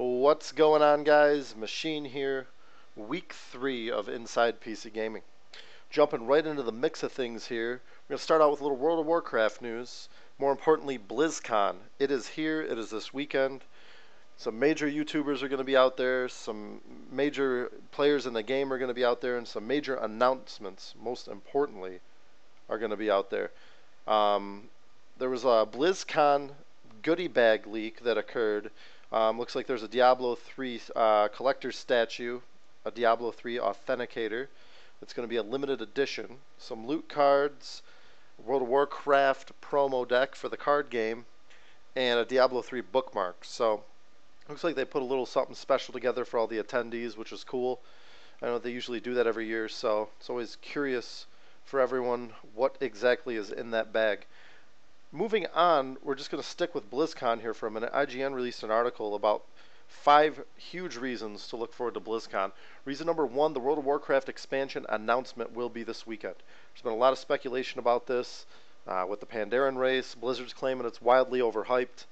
What's going on, guys? Machine here. Week 3 of Inside PC Gaming. Jumping right into the mix of things here. We're going to start out with a little World of Warcraft news. More importantly, BlizzCon. It is here. It is this weekend. Some major YouTubers are going to be out there. Some major players in the game are going to be out there. And some major announcements, most importantly, are going to be out there. There was a BlizzCon goodie bag leak that occurred. Looks like there's a Diablo 3 collector's statue, a Diablo 3 authenticator. It's going to be a limited edition. Some loot cards, World of Warcraft promo deck for the card game, and a Diablo 3 bookmark. So looks like they put a little something special together for all the attendees, which is cool. I know they usually do that every year, so it's always curious for everyone what exactly is in that bag. Moving on, we're just going to stick with BlizzCon here for a minute. IGN released an article about 5 huge reasons to look forward to BlizzCon. Reason number 1, the World of Warcraft expansion announcement will be this weekend. There's been a lot of speculation about this with the Pandaren race. Blizzard's claiming it's wildly overhyped.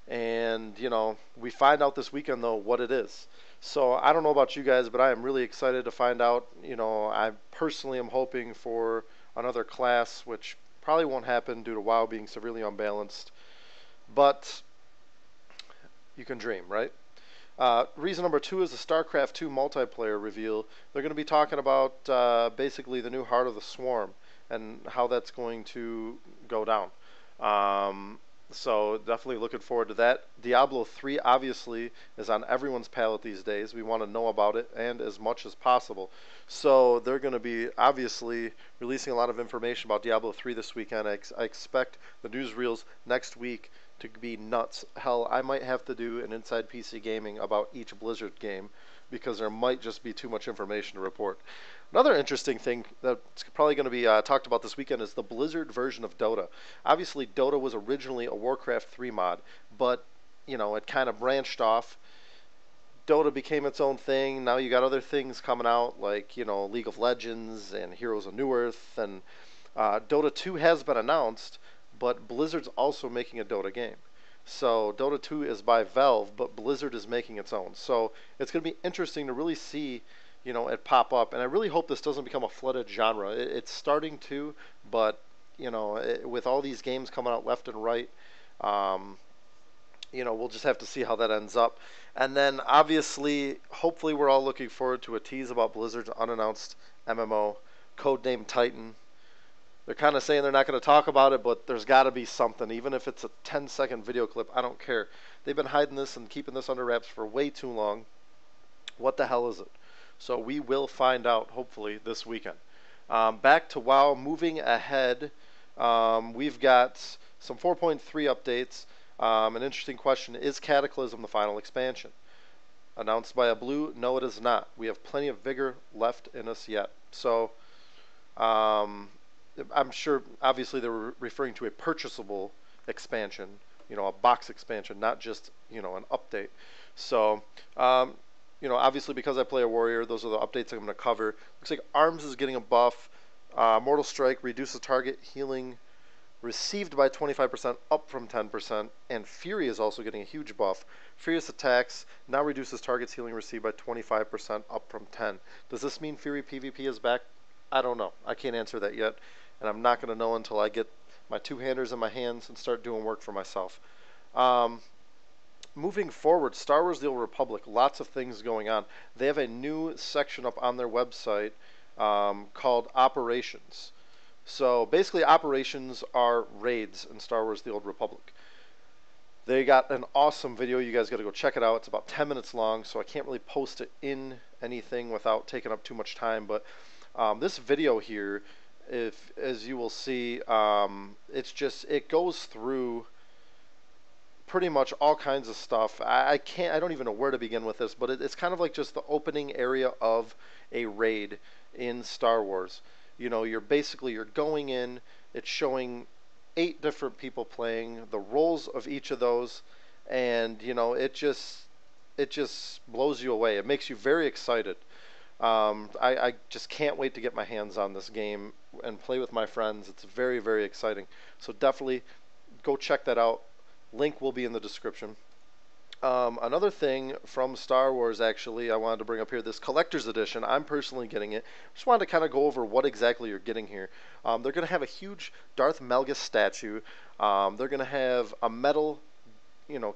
And, you know, we find out this weekend, though, what it is. So I don't know about you guys, but I am really excited to find out. You know, I personally am hoping for another class, which probably won't happen due to WoW being severely unbalanced, but you can dream, right? Reason number 2 is the StarCraft 2 multiplayer reveal. They're going to be talking about basically the new Heart of the Swarm and how that's going to go down. So definitely looking forward to that. Diablo 3 obviously is on everyone's palate these days. We want to know about it and as much as possible. So they're going to be obviously releasing a lot of information about Diablo 3 this weekend. I expect the newsreels next week to be nuts. Hell, I might have to do an Inside PC Gaming about each Blizzard game because there might just be too much information to report. Another interesting thing that's probably going to be talked about this weekend is the Blizzard version of Dota. Obviously, Dota was originally a Warcraft 3 mod, but, you know, it kind of branched off. Dota became its own thing. Now you got other things coming out like, you know, League of Legends and Heroes of New Earth. And Dota 2 has been announced, but Blizzard's also making a Dota game. So Dota 2 is by Valve, but Blizzard is making its own. So it's going to be interesting to really see, you know, it pop up. And I really hope this doesn't become a flooded genre. It's starting to, but, you know, with all these games coming out left and right, you know, we'll just have to see how that ends up. And then, obviously, hopefully we're all looking forward to a tease about Blizzard's unannounced MMO, codenamed Titan. They're kind of saying they're not going to talk about it, but there's got to be something. Even if it's a 10-second video clip, I don't care. They've been hiding this and keeping this under wraps for way too long. What the hell is it? So we will find out, hopefully, this weekend. Back to WoW, moving ahead, we've got some 4.3 updates. An interesting question, is Cataclysm the final expansion? Announced by a blue, no it is not. We have plenty of vigor left in us yet. So, I'm sure, obviously, they were referring to a purchasable expansion, you know, a box expansion, not just, you know, an update. So, you know, obviously, because I play a warrior, those are the updates I'm going to cover. Looks like Arms is getting a buff. Mortal Strike reduces target healing received by 25%, up from 10%. And Fury is also getting a huge buff. Furious attacks now reduces target's healing received by 25%, up from 10. Does this mean Fury PvP is back? I don't know. I can't answer that yet. And I'm not going to know until I get my two-handers in my hands and start doing work for myself. Moving forward, Star Wars The Old Republic, lots of things going on. They have a new section up on their website called Operations. So basically operations are raids in Star Wars The Old Republic. They got an awesome video. You guys got to go check it out. It's about 10 minutes long, so I can't really post it in anything without taking up too much time. But this video here, as you will see, it goes through pretty much all kinds of stuff. I don't even know where to begin with this, but it's kind of like just the opening area of a raid in Star Wars. You know, you're going in, it's showing 8 different people playing, the roles of each of those, and, you know, it just blows you away. It makes you very excited. I just can't wait to get my hands on this game and play with my friends. It's very, very exciting. So definitely go check that out. Link will be in the description. Another thing from Star Wars, actually, I wanted to bring up here, this collector's edition. I'm personally getting it. Just wanted to kind of go over what exactly you're getting here. They're going to have a huge Darth Malgus statue. They're going to have a metal,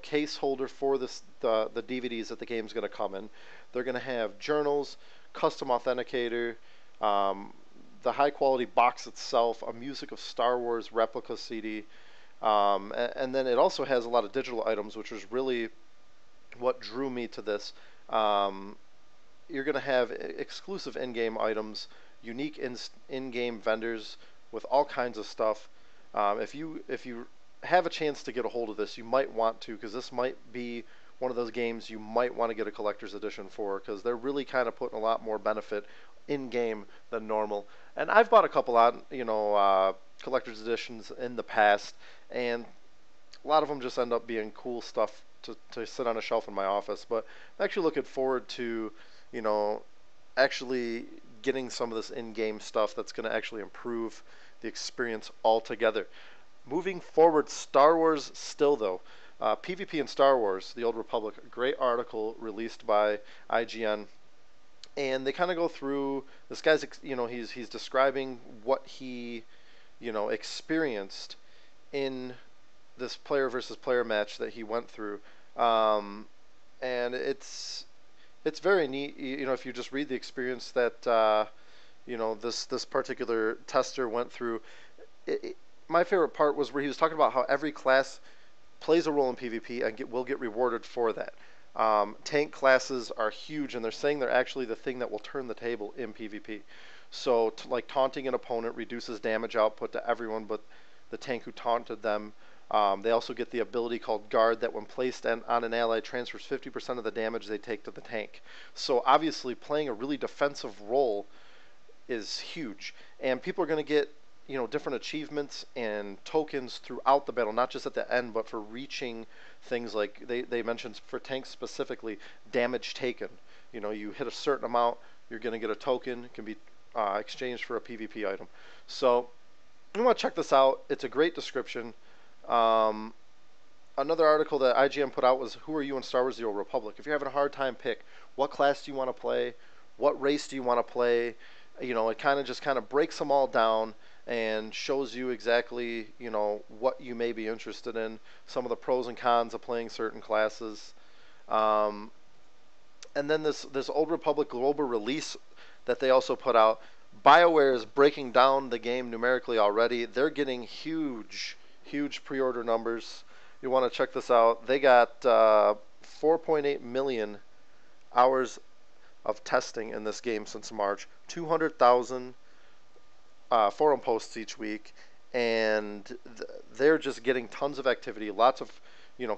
case holder for the DVDs that the game's going to come in. They're going to have journals, custom authenticator, the high quality box itself, a Music of Star Wars replica CD, and then it also has a lot of digital items, which was really what drew me to this. You're going to have exclusive in-game items, unique in-game vendors with all kinds of stuff. If you have a chance to get a hold of this, you might want to, because this might be one of those games you might want to get a collector's edition for, because they're really kind of putting a lot more benefit in-game than normal. And I've bought a couple on, collector's editions in the past, and a lot of them just end up being cool stuff to sit on a shelf in my office. But I'm actually looking forward to, actually getting some of this in-game stuff that's going to actually improve the experience altogether. Moving forward, Star Wars still, though. PvP in Star Wars, The Old Republic, a great article released by IGN. And they kind of go through, this guy's, he's describing what he, experienced in this player versus player match that he went through, and it's very neat. If you just read the experience that this particular tester went through, my favorite part was where he was talking about how every class plays a role in PvP and will get rewarded for that. Tank classes are huge, and they're saying they're actually the thing that will turn the table in PvP. So, like taunting an opponent reduces damage output to everyone but the tank who taunted them. They also get the ability called Guard that when placed on an ally transfers 50% of the damage they take to the tank. So obviously playing a really defensive role is huge. And people are going to get different achievements and tokens throughout the battle, not just at the end, but for reaching things like, they mentioned for tanks specifically, damage taken. You hit a certain amount, you're going to get a token. It can be exchanged for a PvP item. So you want to check this out. It's a great description. Another article that IGN put out was, who are you in Star Wars The Old Republic? If you're having a hard time pick, what class do you want to play? What race do you want to play? It kind of breaks them all down and shows you exactly, what you may be interested in, some of the pros and cons of playing certain classes. And then this Old Republic global release that they also put out, BioWare is breaking down the game numerically already. They're getting huge pre-order numbers. You want to check this out. They got 4.8 million hours of testing in this game since March, 200,000 forum posts each week, and they're just getting tons of activity, lots of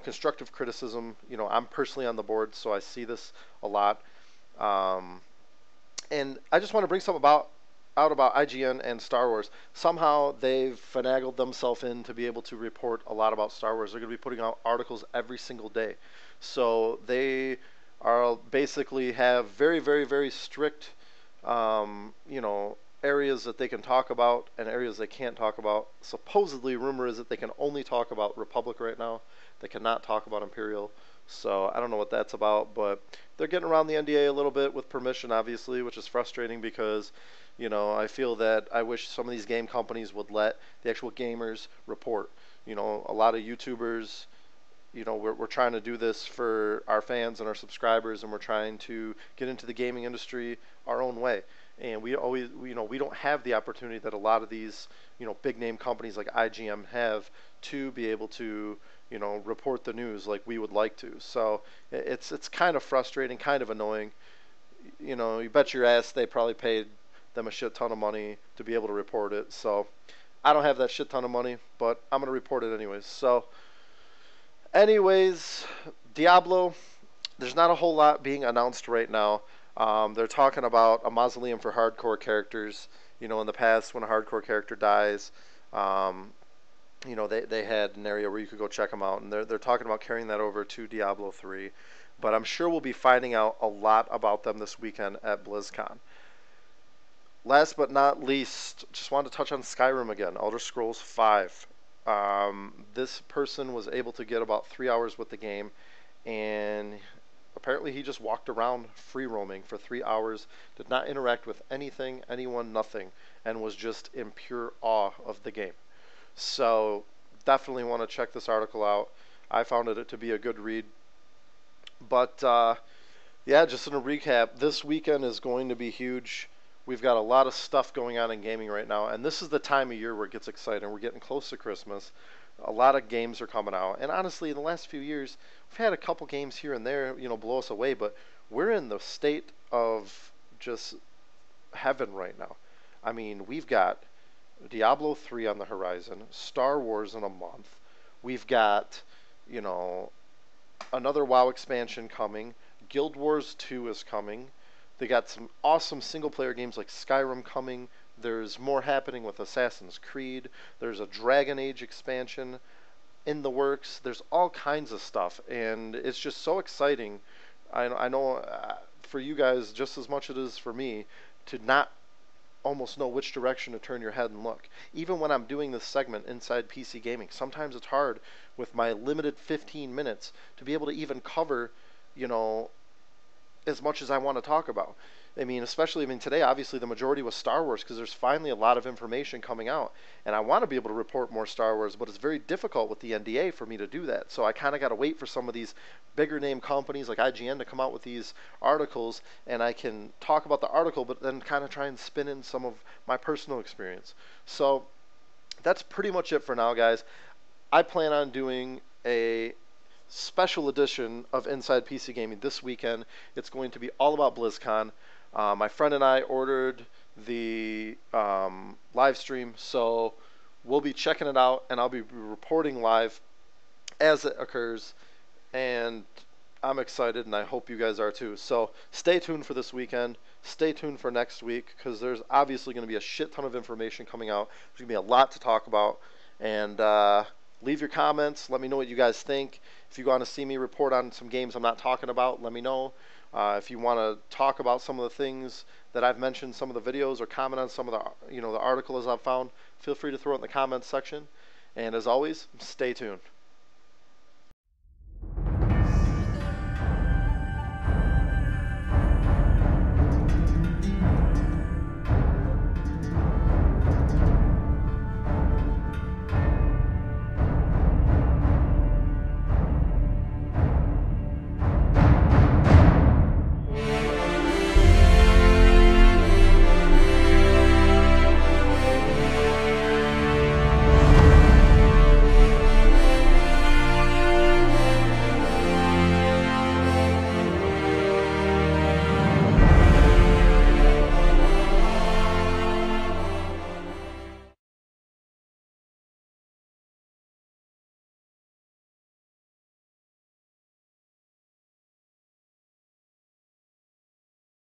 constructive criticism. I'm personally on the board, so I see this a lot. And I just want to bring something out about IGN and Star Wars. Somehow they've finagled themselves in to be able to report a lot about Star Wars. They're going to be putting out articles every single day. So they are basically have very, very, very strict, areas that they can talk about and areas they can't talk about. Supposedly, rumor is that they can only talk about Republic right now. They cannot talk about Imperial. So I don't know what that's about, but they're getting around the NDA a little bit with permission, obviously, which is frustrating because, I feel that I wish some of these game companies would let the actual gamers report. A lot of YouTubers, we're trying to do this for our fans and our subscribers, and we're trying to get into the gaming industry our own way. And we always, we don't have the opportunity that a lot of these, big name companies like IGM have to be able to, report the news like we would like to. So it's kind of frustrating, kind of annoying. You bet your ass they probably paid them a shit ton of money to be able to report it. So I don't have that shit ton of money, but I'm going to report it anyways. So anyways, Diablo, there's not a whole lot being announced right now. They're talking about a mausoleum for hardcore characters. In the past when a hardcore character dies, they had an area where you could go check them out, and they're talking about carrying that over to Diablo 3. But I'm sure we'll be finding out a lot about them this weekend at BlizzCon. Last but not least, just wanted to touch on Skyrim again, Elder Scrolls V. This person was able to get about 3 hours with the game, and apparently he just walked around free roaming for 3 hours, did not interact with anything, anyone, nothing, and was just in pure awe of the game. So definitely want to check this article out. I found it to be a good read. But yeah, just in a recap, this weekend is going to be huge. We've got a lot of stuff going on in gaming right now, and this is the time of year where it gets exciting. We're getting close to Christmas. A lot of games are coming out, and honestly, in the last few years, we've had a couple games here and there, blow us away, but we're in the state of just heaven right now. I mean, we've got Diablo 3 on the horizon, Star Wars in a month. We've got, another WoW expansion coming. Guild Wars 2 is coming. They got some awesome single-player games like Skyrim coming. There's more happening with Assassin's Creed. There's a Dragon Age expansion in the works. There's all kinds of stuff, and it's just so exciting. I know for you guys just as much as it is for me to not almost know which direction to turn your head and look. Even when I'm doing this segment inside PC Gaming, sometimes it's hard with my limited 15 minutes to be able to even cover, as much as I want to talk about. Especially today, obviously the majority was Star Wars because there's finally a lot of information coming out, and I want to be able to report more Star Wars, but it's very difficult with the NDA for me to do that. So I kind of got to wait for some of these bigger name companies like IGN to come out with these articles, and I can talk about the article, but then kind of try and spin in some of my personal experience. So that's pretty much it for now, guys. I plan on doing a special edition of Inside PC Gaming this weekend. It's going to be all about BlizzCon. My friend and I ordered the live stream, so we'll be checking it out, and I'll be reporting live as it occurs, and I'm excited, and I hope you guys are too. So stay tuned for this weekend. Stay tuned for next week, because there's obviously going to be a shit ton of information coming out. There's going to be a lot to talk about, and leave your comments. Let me know what you guys think. If you want to see me report on some games I'm not talking about, let me know. If you want to talk about some of the things that I've mentioned, some of the videos, or comment on some of the the articles I've found, feel free to throw it in the comments section. And as always, stay tuned.